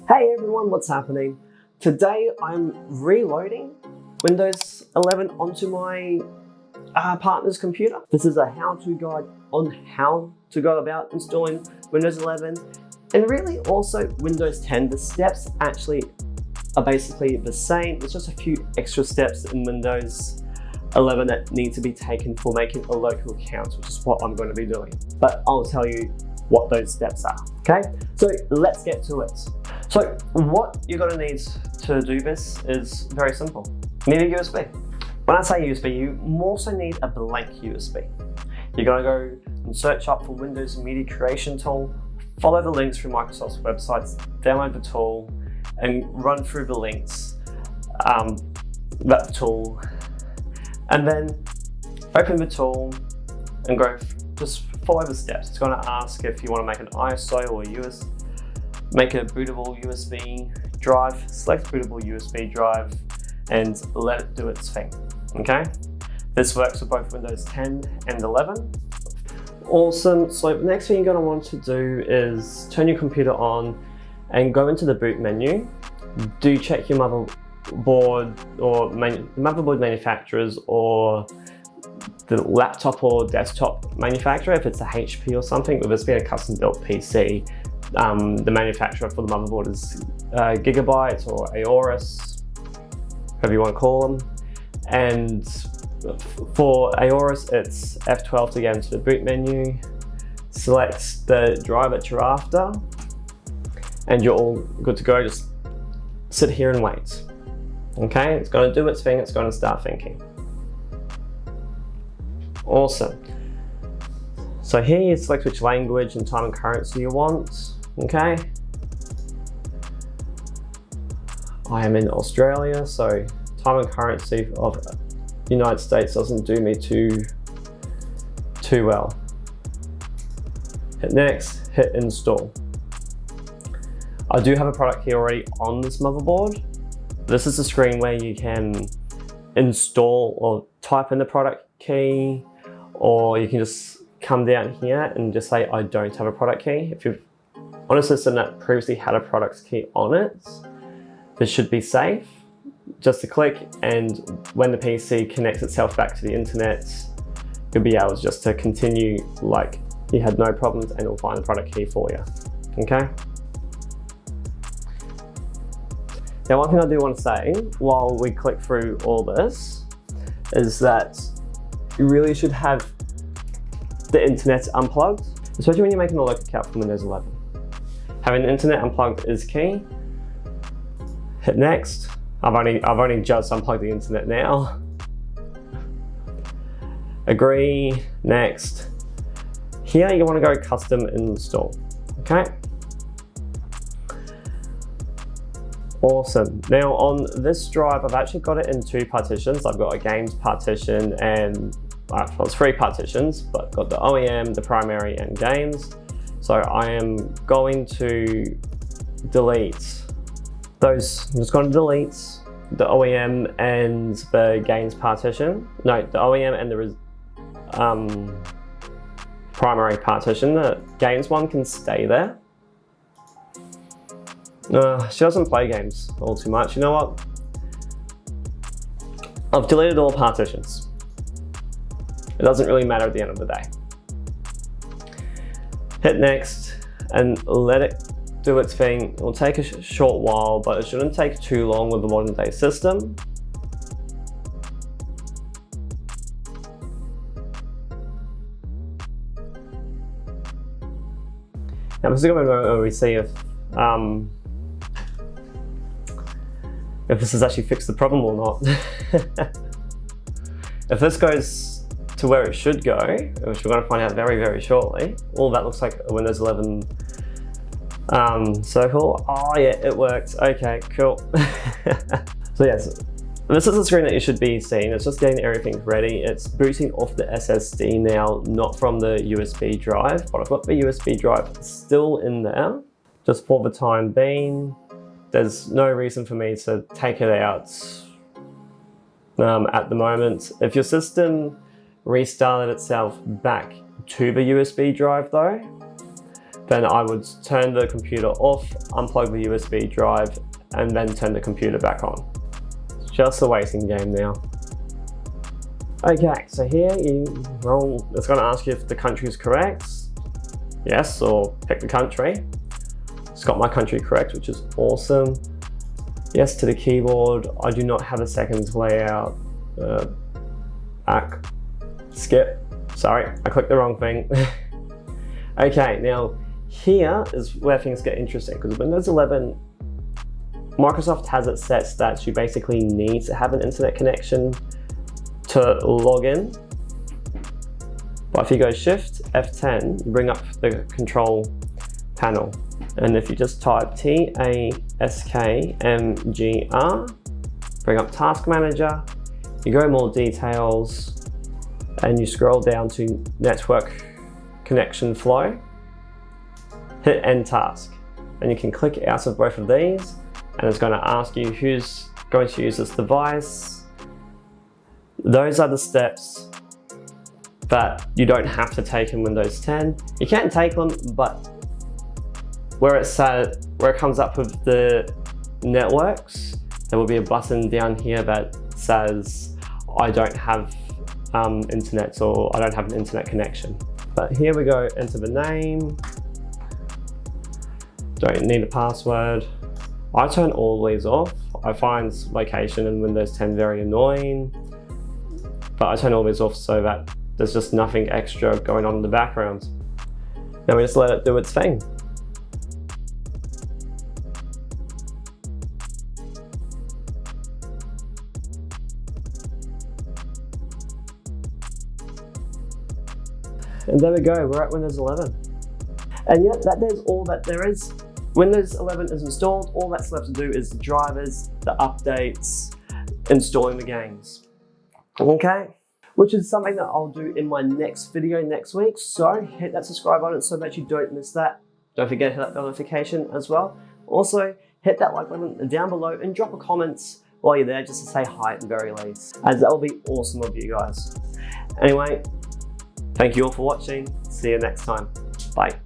Hey everyone, what's happening? Today I'm reloading Windows 11 onto my partner's computer. This is a how-to guide on how to go about installing Windows 11 and really also Windows 10. The steps actually are basically the same. There's just a few extra steps in Windows 11 that need to be taken for making a local account, which is what I'm going to be doing. But I'll tell you what those steps are, okay? So let's get to it. So what you're going to need to do this is very simple. You need a USB. When I say USB, you also need a blank USB. You're going to go and search up for Windows Media Creation Tool, follow the links through Microsoft's websites, download the tool, and run through the links, that tool, and then open the tool and go, just follow the steps. It's going to ask if you want to make an ISO or USB. Make a bootable USB drive, select bootable USB drive, and let it do its thing, okay? This works with both Windows 10 and 11. Awesome, so the next thing you're gonna want to do is turn your computer on and go into the boot menu. Do check your motherboard or motherboard manufacturers or the laptop or desktop manufacturer, if it's a HP or something, or this being a custom built PC. The manufacturer for the motherboard is Gigabyte or Aorus, whatever you want to call them. And for Aorus, it's F12 to get into the boot menu. Select the drive that you're after, and you're all good to go. Just sit here and wait. Okay, it's going to do its thing, it's going to start thinking. Awesome. So here you select which language and time and currency you want. Okay. I am in Australia, so time and currency of United States doesn't do me too well. Hit next, hit install. I do have a product here already on this motherboard. This is the screen where you can install or type in the product key, or you can just come down here and just say, I don't have a product key. If you've on a system that previously had a product key on it, this should be safe. Just to click, and when the PC connects itself back to the internet, you'll be able just to continue like you had no problems, and it'll find the product key for you, okay? Now, one thing I do want to say while we click through all this is that you really should have the internet unplugged, especially when you're making a local account from Windows 11. Having the internet unplugged is key. Hit next. I've only just unplugged the internet now. Agree, next. Here you want to go custom install, okay? Awesome. Now on this drive, I've actually got it in two partitions. I've got a games partition and, well, it's three partitions, but I've got the OEM, the primary, and games. So I am going to delete those. I'm just going to delete the OEM and the games partition. No, the OEM and the primary partition. The games one can stay there. She doesn't play games all too much. You know what? I've deleted all partitions. It doesn't really matter at the end of the day. Hit next and let it do its thing. It will take a short while, but it shouldn't take too long with the modern day system. Now this is going to be where we see if this has actually fixed the problem or not. If this goes to where it should go, which we're going to find out very, very shortly. All that looks like a Windows 11 circle. Oh yeah, it worked. Okay, cool. So yes, this is the screen that you should be seeing. It's just getting everything ready. It's booting off the SSD now, not from the USB drive, but I've got the USB drive still in there. Just for the time being, there's no reason for me to take it out at the moment. If your system restarted itself back to the USB drive though, then I would turn the computer off, unplug the USB drive, and then turn the computer back on. It's just a waiting game now. Okay, so here it's going to ask you if the country is correct. Yes, or pick the country. It's got my country correct, which is awesome. Yes to the keyboard. I do not have a seconds layout. Skip. Sorry, I clicked the wrong thing. Okay, now here is where things get interesting, because Windows 11, Microsoft has it set that you basically need to have an internet connection to log in. But if you go Shift F10, you bring up the control panel. And if you just type taskmgr, bring up Task Manager, you go more details, and you scroll down to network connection flow, hit end task. And you can click out of both of these, and it's going to ask you who's going to use this device. Those are the steps that you don't have to take in Windows 10. You can take them, but where it comes up with the networks, there will be a button down here that says I don't have internet, or I don't have an internet connection. But here we go, enter the name. Don't need a password. I turn all these off. I find location in Windows 10 very annoying, but I turn all these off so that there's just nothing extra going on in the background. Now we just let it do its thing. And there we go, we're at Windows 11. And yeah, that is all that there is. Windows 11 is installed. All that's left to do is the drivers, the updates, installing the games. Okay, which is something that I'll do in my next video next week. So hit that subscribe button so that you don't miss that. Don't forget to hit that notification as well. Also, hit that like button down below and drop a comment while you're there just to say hi at the very least, as that will be awesome of you guys. Anyway, thank you all for watching. See you next time. Bye.